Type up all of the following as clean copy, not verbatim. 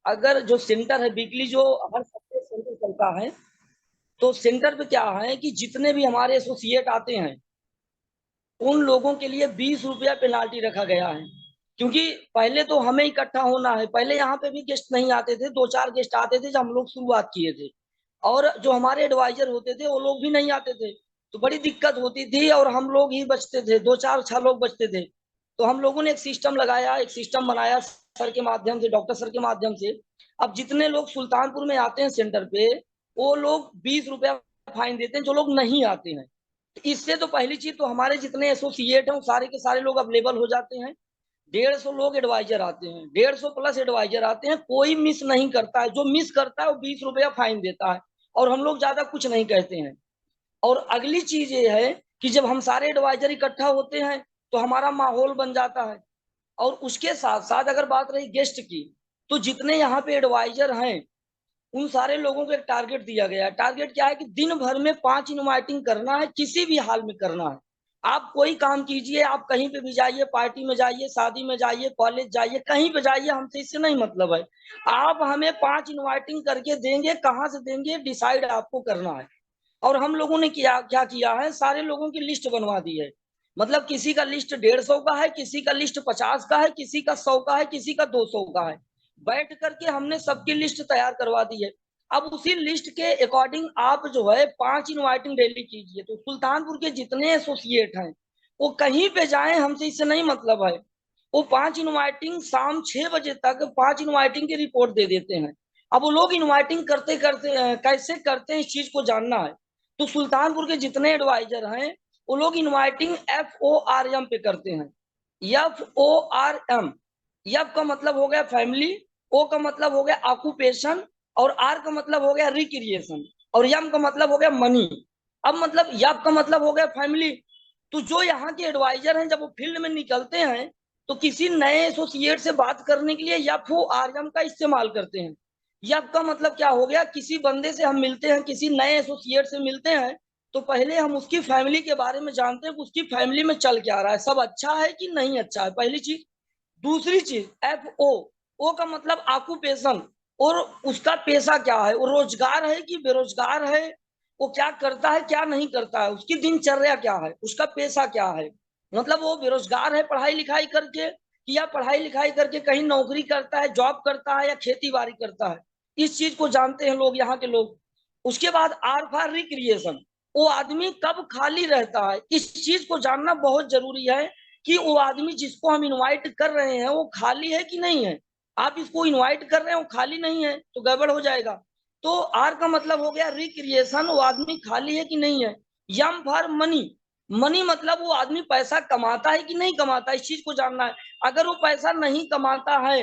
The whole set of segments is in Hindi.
अगर जो सेंटर है वीकली, जो हर सप्ताह सेंटर चलता है, तो सेंटर पे क्या है कि जितने भी हमारे एसोसिएट आते हैं उन लोगों के लिए 20 रुपया पेनाल्टी रखा गया है। क्योंकि पहले तो हमें इकट्ठा होना है, पहले यहाँ पे भी गेस्ट नहीं आते थे, 2-4 गेस्ट आते थे जब हम लोग शुरुआत किए थे, और जो हमारे एडवाइजर होते थे वो लोग भी नहीं आते थे, तो बड़ी दिक्कत होती थी और हम लोग ही बचते थे, 2-4-6 लोग बचते थे। तो हम लोगों ने एक सिस्टम लगाया, एक सिस्टम बनाया सर के माध्यम से, डॉक्टर सर के माध्यम से। अब जितने लोग सुल्तानपुर में आते हैं सेंटर पे, वो लोग 20 रुपया फाइन देते हैं जो लोग नहीं आते हैं। इससे तो पहली चीज तो हमारे जितने एसोसिएट हैं सारे के सारे लोग अवेलेबल हो जाते हैं। 150 लोग एडवाइजर आते हैं, 150 प्लस एडवाइजर आते हैं, कोई मिस नहीं करता है, जो मिस करता है वो 20 रुपया फाइन देता है, और हम लोग ज्यादा कुछ नहीं कहते हैं। और अगली चीज ये है कि जब हम सारे एडवाइजर इकट्ठा होते हैं तो हमारा माहौल बन जाता है। और उसके साथ साथ अगर बात रही गेस्ट की, तो जितने यहाँ पे एडवाइजर हैं उन सारे लोगों को एक टारगेट दिया गया है। टारगेट क्या है कि दिन भर में 5 इनवाइटिंग करना है, किसी भी हाल में करना है। आप कोई काम कीजिए, आप कहीं पे भी जाइए, पार्टी में जाइए, शादी में जाइए, कॉलेज जाइए, कहीं पे जाइए, हमसे इससे नहीं मतलब है। आप हमें 5 इनवाइटिंग करके देंगे, कहाँ से देंगे डिसाइड आपको करना है। और हम लोगों ने किया क्या किया है, सारे लोगों की लिस्ट बनवा दी है। मतलब किसी का लिस्ट 150 का है, किसी का लिस्ट 50 का है, किसी का 100 का है, किसी का 200 का है। बैठ करके हमने सबकी लिस्ट तैयार करवा दी है। अब उसी लिस्ट के अकॉर्डिंग आप जो है 5 इनवाइटिंग डेली कीजिए। तो सुल्तानपुर के जितने एसोसिएट हैं वो कहीं पे जाएं, हमसे इससे नहीं मतलब है, वो 5 इनवाइटिंग शाम 6 बजे तक 5 इनवाइटिंग की रिपोर्ट दे देते हैं। अब वो लोग इनवाइटिंग करते करते कैसे करते हैं इस चीज को जानना है। तो सुल्तानपुर के जितने एडवाइजर हैं वो लोग इनवाइटिंग FORM पे करते हैं। FORM, एफ का मतलब हो गया फैमिली, ओ का मतलब हो गया ऑक्यूपेशन, और आर का मतलब हो गया रिक्रिएशन, और एम का मतलब हो गया मनी। अब मतलब एफ का मतलब हो गया फैमिली। तो जो यहाँ के एडवाइजर हैं जब वो फील्ड में निकलते हैं तो किसी नए एसोसिएट से बात करने के लिए FORM का इस्तेमाल करते हैं। एफ का मतलब क्या हो गया, किसी बंदे से हम मिलते हैं, किसी नए एसोसिएट से मिलते हैं, तो पहले हम उसकी फैमिली के बारे में जानते हैं कि उसकी फैमिली में चल क्या रहा है, सब अच्छा है कि नहीं अच्छा है, पहली चीज। दूसरी चीज ओ का मतलब ऑक्यूपेशन, और उसका पेशा क्या है, वो रोजगार है कि बेरोजगार है, वो क्या करता है क्या नहीं करता है, उसकी दिनचर्या क्या है, उसका पेशा क्या है। मतलब वो बेरोजगार है पढ़ाई लिखाई करके, या पढ़ाई लिखाई करके कहीं नौकरी करता है, जॉब करता है, या खेती बाड़ी करता है। इस चीज को जानते हैं लोग, यहाँ के लोग। उसके बाद आर फॉर रिक्रिएशन, वो आदमी कब खाली रहता है, इस चीज को जानना बहुत जरूरी है कि वो आदमी जिसको हम इनवाइट कर रहे हैं वो खाली है कि नहीं है। आप इसको इनवाइट कर रहे हैं वो खाली नहीं है तो गड़बड़ हो जाएगा। तो आर का मतलब हो गया रिक्रिएशन, वो आदमी खाली है कि नहीं है। यम फॉर मनी, मनी मतलब वो आदमी पैसा कमाता है कि नहीं कमाता, इस चीज को जानना है। अगर वो पैसा नहीं कमाता है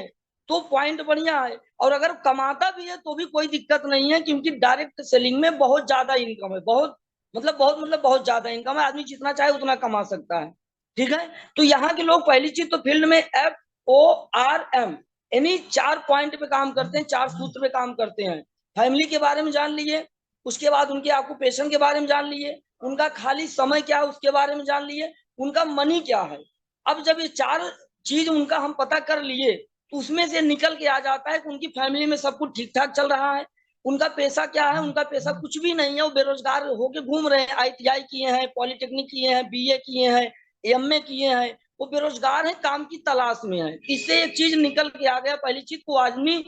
तो पॉइंट बढ़िया है, और अगर कमाता भी है तो भी कोई दिक्कत नहीं है, क्योंकि डायरेक्ट सेलिंग में बहुत ज्यादा इनकम है, बहुत बहुत ज्यादा इनकम है, आदमी जितना चाहे उतना कमा सकता है। ठीक है। तो यहाँ के लोग पहली चीज तो फील्ड में FORM यानी 4 पॉइंट पे काम करते हैं, 4 सूत्र पे काम करते हैं। फैमिली के बारे में जान लिए, उसके बाद उनके ऑक्यूपेशन के बारे में जान लिए, उनका खाली समय क्या है उसके बारे में जान लिए, उनका मनी क्या है। अब जब ये 4 चीज उनका हम पता कर लिए तो उसमें से निकल के आ जाता है कि उनकी फैमिली में सब कुछ ठीक ठाक चल रहा है। उनका पैसा क्या है, उनका पैसा कुछ भी नहीं है, वो बेरोजगार होके घूम रहे हैं, ITI किए हैं, पॉलिटेक्निक किए हैं, BA किए हैं, MA किए हैं, वो बेरोजगार है, काम की तलाश में है। इससे एक चीज निकल के आ गया, पहली चीज को आदमी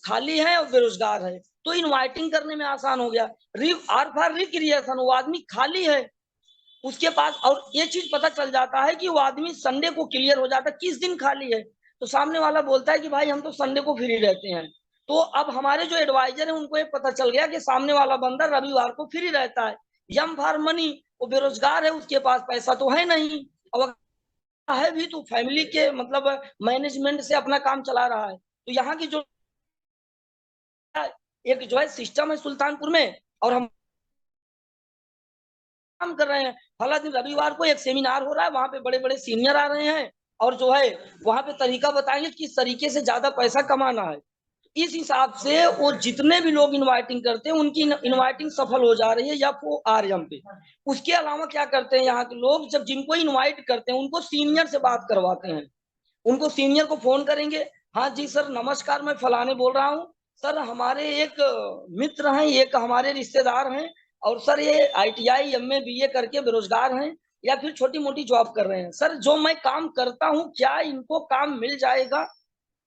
खाली है और बेरोजगार है, तो इनवाइटिंग करने में आसान हो गया। आर फॉर रिक्रिएशन, वो आदमी खाली है उसके पास, और ये चीज पता चल जाता है कि वो आदमी संडे को क्लियर हो जाता है किस दिन खाली है। तो सामने वाला बोलता है कि भाई हम तो संडे को फ्री रहते हैं। तो अब हमारे जो एडवाइजर है उनको ये पता चल गया कि सामने वाला बंदा रविवार को फ्री रहता है। यम फॉर मनी, वो बेरोजगार है, उसके पास पैसा तो है नहीं, और है भी तो फैमिली के मतलब मैनेजमेंट से अपना काम चला रहा है। तो यहाँ की जो एक जो है सिस्टम है सुल्तानपुर में, और हम काम कर रहे हैं। फला दिन रविवार को एक सेमिनार हो रहा है, वहां पे बड़े बड़े सीनियर आ रहे हैं, और जो है वहां पे तरीका बताएंगे किस तरीके से ज्यादा पैसा कमाना है। इस हिसाब से वो जितने भी लोग इनवाइटिंग करते हैं उनकी इनवाइटिंग सफल हो जा रही है FORM पे। उसके अलावा क्या करते हैं यहाँ के लोग, जब जिनको इनवाइट करते हैं उनको सीनियर से बात करवाते हैं। उनको सीनियर को फोन करेंगे, हाँ जी सर, नमस्कार, मैं फलाने बोल रहा हूँ। सर हमारे एक मित्र हैं, एक हमारे रिश्तेदार हैं, और सर ये आईटीआई एमए बीए करके बेरोजगार हैं या फिर छोटी मोटी जॉब कर रहे हैं। सर जो मैं काम करता हूँ, क्या इनको काम मिल जाएगा?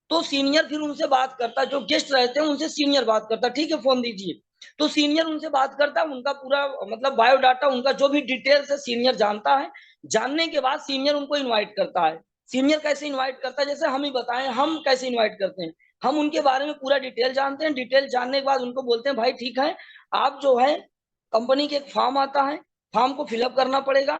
तो सीनियर फिर उनसे बात करता है, जो गेस्ट रहते हैं उनसे सीनियर बात करता है, ठीक है फोन दीजिए। तो सीनियर उनसे बात करता है, उनका पूरा मतलब बायोडाटा, उनका जो भी डिटेल्स है सीनियर जानता है। जानने के बाद सीनियर उनको इनवाइट करता है। सीनियर कैसे इनवाइट करता है, जैसे हम ही बताएं हम कैसे इनवाइट करते हैं। हम उनके बारे में पूरा डिटेल जानते हैं, डिटेल जानने के बाद उनको बोलते हैं भाई ठीक है, आप जो है कंपनी के एक फॉर्म आता है, फॉर्म को फिलअप करना पड़ेगा।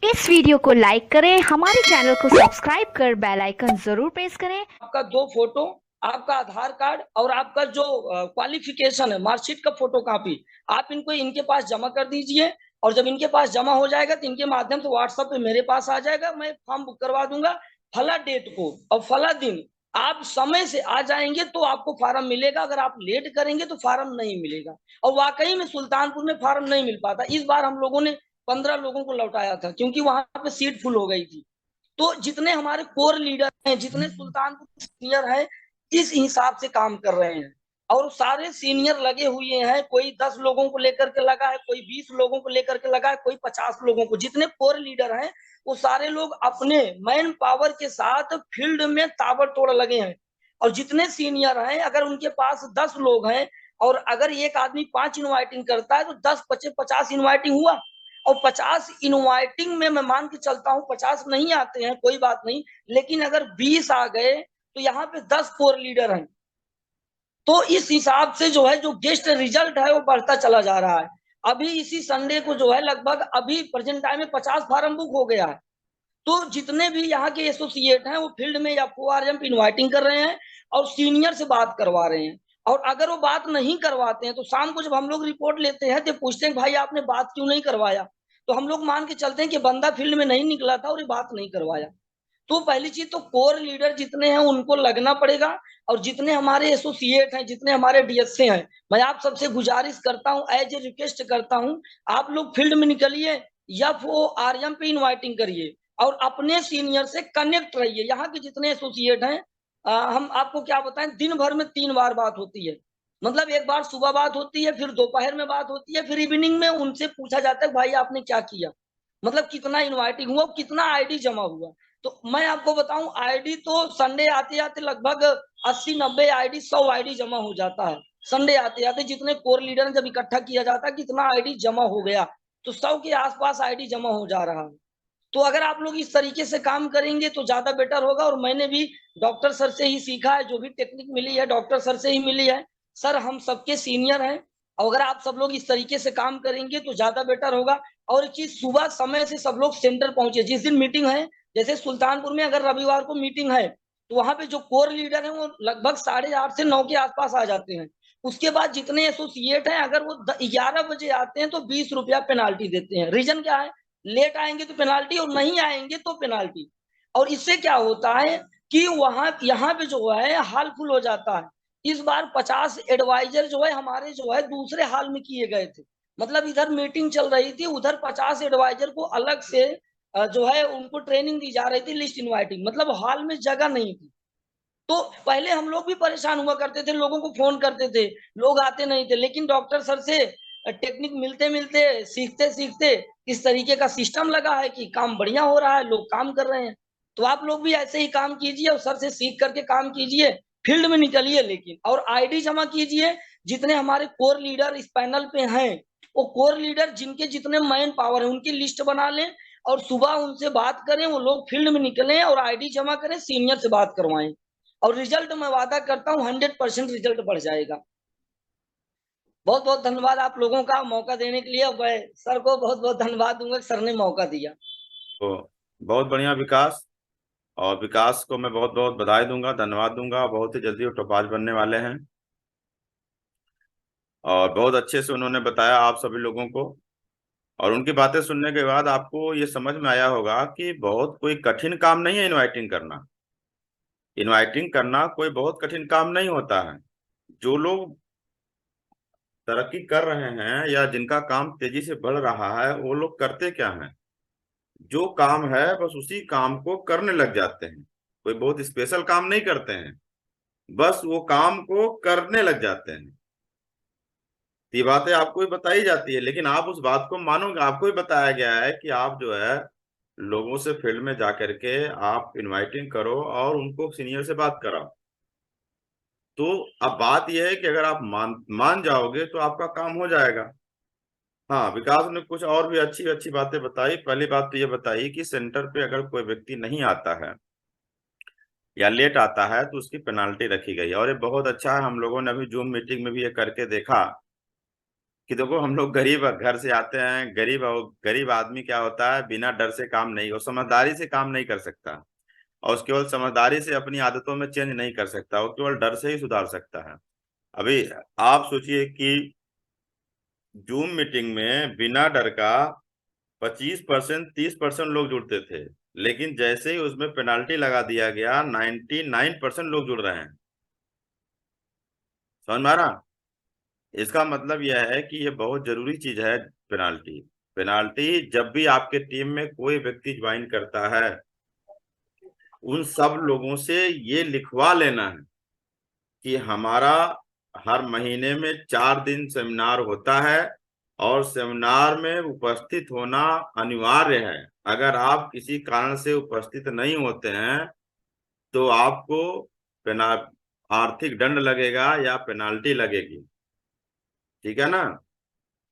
इस वीडियो को लाइक करें, हमारे चैनल को सब्सक्राइब कर बेल आइकन जरूर प्रेस करें। आपका 2 फोटो, आपका आधार कार्ड और आपका जो क्वालिफिकेशन है, मार्कशीट का फोटो कॉपी, आप इनको इनके पास जमा कर दीजिए। और जब इनके पास जमा हो जाएगा तो इनके माध्यम से व्हाट्सएप पे मेरे पास आ जाएगा, मैं फॉर्म बुक करवा दूंगा। फला डेट को और फला दिन आप समय से आ जाएंगे तो आपको फार्म मिलेगा, अगर आप लेट करेंगे तो फार्म नहीं मिलेगा। और वाकई में सुल्तानपुर में फार्म नहीं मिल पाता। इस बार हम लोगों ने 15 लोगों को लौटाया था, क्योंकि वहां पे सीट फुल हो गई थी। तो जितने हमारे कोर लीडर हैं, जितने सुल्तानपुर के सीनियर हैं, इस हिसाब से काम कर रहे हैं। और सारे सीनियर लगे हुए हैं, कोई 10 लोगों को लेकर के लगा है, कोई 20 लोगों को लेकर के लगा है, कोई 50 लोगों को। जितने कोर लीडर हैं वो सारे लोग अपने मैन पावर के साथ फील्ड में ताबड़तोड़ लगे हैं। और जितने सीनियर हैं, अगर उनके पास 10 लोग हैं और अगर एक आदमी 5 इनवाइटिंग करता है तो 10 पचे 50 इनवाइटिंग हुआ। और 50 इनवाइटिंग में मैं मान के चलता हूँ 50 नहीं आते हैं, कोई बात नहीं, लेकिन अगर 20 आ गए तो यहाँ पे 10 कोर लीडर हैं। तो इस हिसाब से जो है जो गेस्ट रिजल्ट है वो बढ़ता चला जा रहा है। अभी इसी संडे को जो है लगभग अभी प्रेजेंट टाइम में 50 फार्म बुक हो गया है। तो जितने भी यहाँ के एसोसिएट हैं वो फील्ड में या फोआरएम पे इन्वाइटिंग कर रहे हैं और सीनियर से बात करवा रहे हैं। और अगर वो बात नहीं करवाते हैं तो शाम को जब हम लोग रिपोर्ट लेते हैं तो पूछते हैं भाई आपने बात क्यों नहीं करवाया। तो हम लोग मान के चलते हैं कि बंदा फील्ड में नहीं निकला था और ये बात नहीं करवाया। तो पहली चीज तो कोर लीडर जितने हैं उनको लगना पड़ेगा। और जितने हमारे एसोसिएट हैं, जितने हमारे डीएसए हैं, मैं आप सबसे गुजारिश करता हूं, एज ए रिक्वेस्ट करता हूं, आप लोग फील्ड में निकलिए या वो आरएम पे इनवाइटिंग करिए और अपने सीनियर से कनेक्ट रहिए। यहाँ के जितने एसोसिएट हैं, हम आपको क्या बताएं, दिन भर में 3 बार बात होती है। मतलब एक बार सुबह बात होती है, फिर दोपहर में बात होती है, फिर इवनिंग में उनसे पूछा जाता है भाई आपने क्या किया, मतलब कितना इनवाइटिंग हुआ, कितना आईडी जमा हुआ। तो मैं आपको बताऊं, आईडी तो संडे आते आते लगभग 80-90 आईडी, 100 आईडी जमा हो जाता है। संडे आते आते जितने कोर लीडर जब इकट्ठा किया जाता है कितना आईडी जमा हो गया, तो 100 के आसपास आईडी जमा हो जा रहा है। तो अगर आप लोग इस तरीके से काम करेंगे तो ज्यादा बेटर होगा। और मैंने भी डॉक्टर सर से ही सीखा है, जो भी टेक्निक मिली है डॉक्टर सर से ही मिली है। सर हम सबके सीनियर हैं, और अगर आप सब लोग इस तरीके से काम करेंगे तो ज्यादा बेटर होगा। और एक चीज, सुबह समय से सब लोग सेंटर पहुंचे। जिस दिन मीटिंग है, जैसे सुल्तानपुर में अगर रविवार को मीटिंग है तो वहां पे जो कोर लीडर है वो लगभग 8:30 से 9 के आसपास आ जाते हैं। उसके बाद जितने एसोसिएट हैं अगर वो 11 बजे आते हैं तो 20 रुपया पेनाल्टी देते हैं। रीजन क्या है, लेट आएंगे तो पेनाल्टी और नहीं आएंगे तो पेनाल्टी। और इससे क्या होता है कि वहां यहाँ पे जो है हाल फुल हो जाता है। इस बार 50 एडवाइजर जो है हमारे जो है दूसरे हाल में किए गए थे। मतलब इधर मीटिंग चल रही थी, उधर 50 एडवाइजर को अलग से जो है उनको ट्रेनिंग दी जा रही थी, लिस्ट इनवाइटिंग, मतलब हॉल में जगह नहीं थी। तो पहले हम लोग भी परेशान हुआ करते थे, लोगों को फोन करते थे, लोग आते नहीं थे। लेकिन डॉक्टर सर से टेक्निक मिलते मिलते, सीखते सीखते इस तरीके का सिस्टम लगा है कि काम बढ़िया हो रहा है, लोग काम कर रहे हैं। तो आप लोग भी ऐसे ही काम कीजिए और सर से सीख करके काम कीजिए, फील्ड में निकलिए लेकिन, और आईडी जमा कीजिए। जितने हमारे कोर लीडर इस पैनल पे हैं, वो कोर लीडर जिनके जितने मैन पावर है उनकी लिस्ट बना लें और सुबह उनसे बात करें, वो लोग फील्ड में निकलें और आईडी जमा करें, सीनियर से बात करवाएं। और रिजल्ट मैं वादा करता हूँ 100% रिजल्ट बढ़ जाएगा। बहुत बहुत धन्यवाद आप लोगों का मौका देने के लिए। मैं सर को बहुत बहुत धन्यवाद दूंगा कि सर ने मौका दिया। तो बहुत बढ़िया विकास, और विकास को मैं बहुत बहुत बधाई दूंगा, धन्यवाद दूंगा। बहुत ही जल्दी वो टॉपाज बनने वाले हैं और बहुत अच्छे से उन्होंने बताया आप सभी लोगों को। और उनकी बातें सुनने के बाद आपको ये समझ में आया होगा कि बहुत कोई कठिन काम नहीं है इनवाइटिंग करना। इनवाइटिंग करना कोई बहुत कठिन काम नहीं होता है। जो लोग तरक्की कर रहे हैं या जिनका काम तेजी से बढ़ रहा है वो लोग करते क्या हैं, जो काम है बस उसी काम को करने लग जाते हैं। कोई बहुत स्पेशल काम नहीं करते हैं, बस वो काम को करने लग जाते हैं। ये बातें आपको भी बताई जाती है, लेकिन आप उस बात को मानोगे। आपको भी बताया गया है कि आप जो है लोगों से फील्ड में जा करके आप इनवाइटिंग करो और उनको सीनियर से बात कराओ। तो अब बात यह है कि अगर आप मान जाओगे तो आपका काम हो जाएगा। हाँ, विकास ने कुछ और भी अच्छी अच्छी बातें बताई। पहली बात तो ये बताई कि सेंटर पे अगर कोई व्यक्ति नहीं आता है या लेट आता है तो उसकी पेनाल्टी रखी गई है, और ये बहुत अच्छा है। हम लोगों ने अभी जूम मीटिंग में भी ये करके देखा कि देखो, हम लोग गरीब घर से आते हैं। गरीब आदमी क्या होता है, बिना डर से काम नहीं, वो समझदारी से काम नहीं कर सकता, और उस केवल समझदारी से अपनी आदतों में चेंज नहीं कर सकता, वो केवल डर से ही सुधार सकता है। अभी आप सोचिए कि जूम मीटिंग में बिना डर का 25% 30% लोग जुड़ते थे, लेकिन जैसे ही उसमें पेनाल्टी लगा दिया गया 99% लोग जुड़ रहे हैं। समझ में आ रहा? इसका मतलब यह है कि ये बहुत जरूरी चीज है। पेनाल्टी पेनाल्टी जब भी आपके टीम में कोई व्यक्ति ज्वाइन करता है, उन सब लोगों से ये लिखवा लेना है कि हमारा हर महीने में 4 दिन सेमिनार होता है, और सेमिनार में उपस्थित होना अनिवार्य है। अगर आप किसी कारण से उपस्थित नहीं होते हैं तो आपको पेना आर्थिक दंड लगेगा या पेनाल्टी लगेगी। ठीक है ना?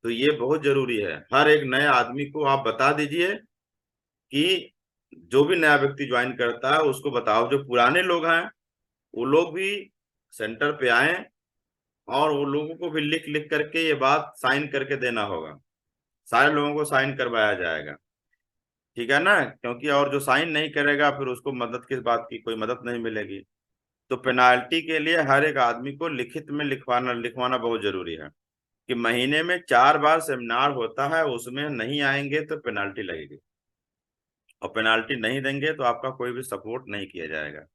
तो ये बहुत जरूरी है। हर एक नए आदमी को आप बता दीजिए कि जो भी नया व्यक्ति ज्वाइन करता है उसको बताओ। जो पुराने लोग हैं वो लोग भी सेंटर पे आए, और वो लोगों को भी लिख लिख करके ये बात साइन करके देना होगा। सारे लोगों को साइन करवाया जाएगा। ठीक है ना? क्योंकि और जो साइन नहीं करेगा फिर उसको मदद किस बात की, कोई मदद नहीं मिलेगी। तो पेनाल्टी के लिए हर एक आदमी को लिखित में लिखवाना लिखवाना बहुत जरूरी है कि महीने में 4 बार सेमिनार होता है, उसमें नहीं आएंगे तो पेनाल्टी लगेगी, और पेनाल्टी नहीं देंगे तो आपका कोई भी सपोर्ट नहीं किया जाएगा।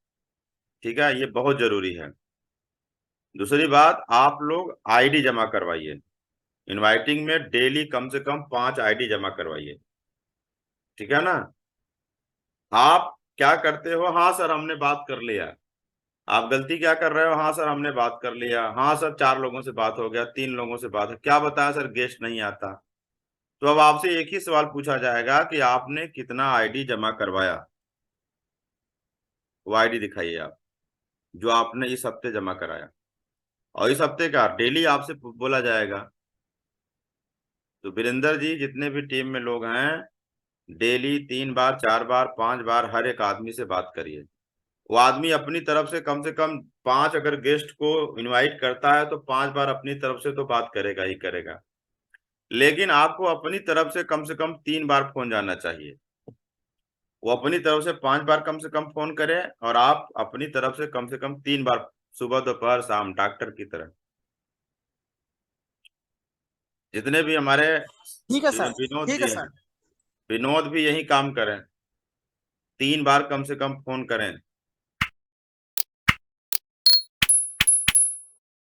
ठीक है, ये बहुत जरूरी है। दूसरी बात, आप लोग आईडी जमा करवाइए। इनवाइटिंग में डेली कम से कम 5 आईडी जमा करवाइए। ठीक है ना? आप क्या करते हो, हाँ सर हमने बात कर लिया। आप गलती क्या कर रहे हो, हाँ सर हमने बात कर लिया, हाँ सर 4 लोगों से बात हो गया, 3 लोगों से बात है, क्या बताया सर, गेस्ट नहीं आता। तो अब आपसे एक ही सवाल पूछा जाएगा कि आपने कितना आईडी जमा करवाया। वो आईडी दिखाइए आप, जो आपने इस हफ्ते जमा कराया, और इस हफ्ते का डेली आपसे बोला जाएगा। तो वीरेंद्र जी, जितने भी टीम में लोग हैं, डेली 3 बार 4 बार 5 बार हर एक आदमी से बात करिए। वो आदमी अपनी तरफ से कम 5, अगर गेस्ट को इनवाइट करता है तो 5 बार अपनी तरफ से तो बात करेगा ही करेगा, लेकिन आपको अपनी तरफ से कम 3 बार फोन जाना चाहिए। वो अपनी तरफ से 5 बार कम से कम फोन करे, और आप अपनी तरफ से कम 3 बार, सुबह दोपहर शाम, डॉक्टर की तरह। जितने भी हमारे ठीक है सर। विनोद ठीक जी है हैं, सर। विनोद भी यही काम करें, 3 बार कम से कम फोन करें।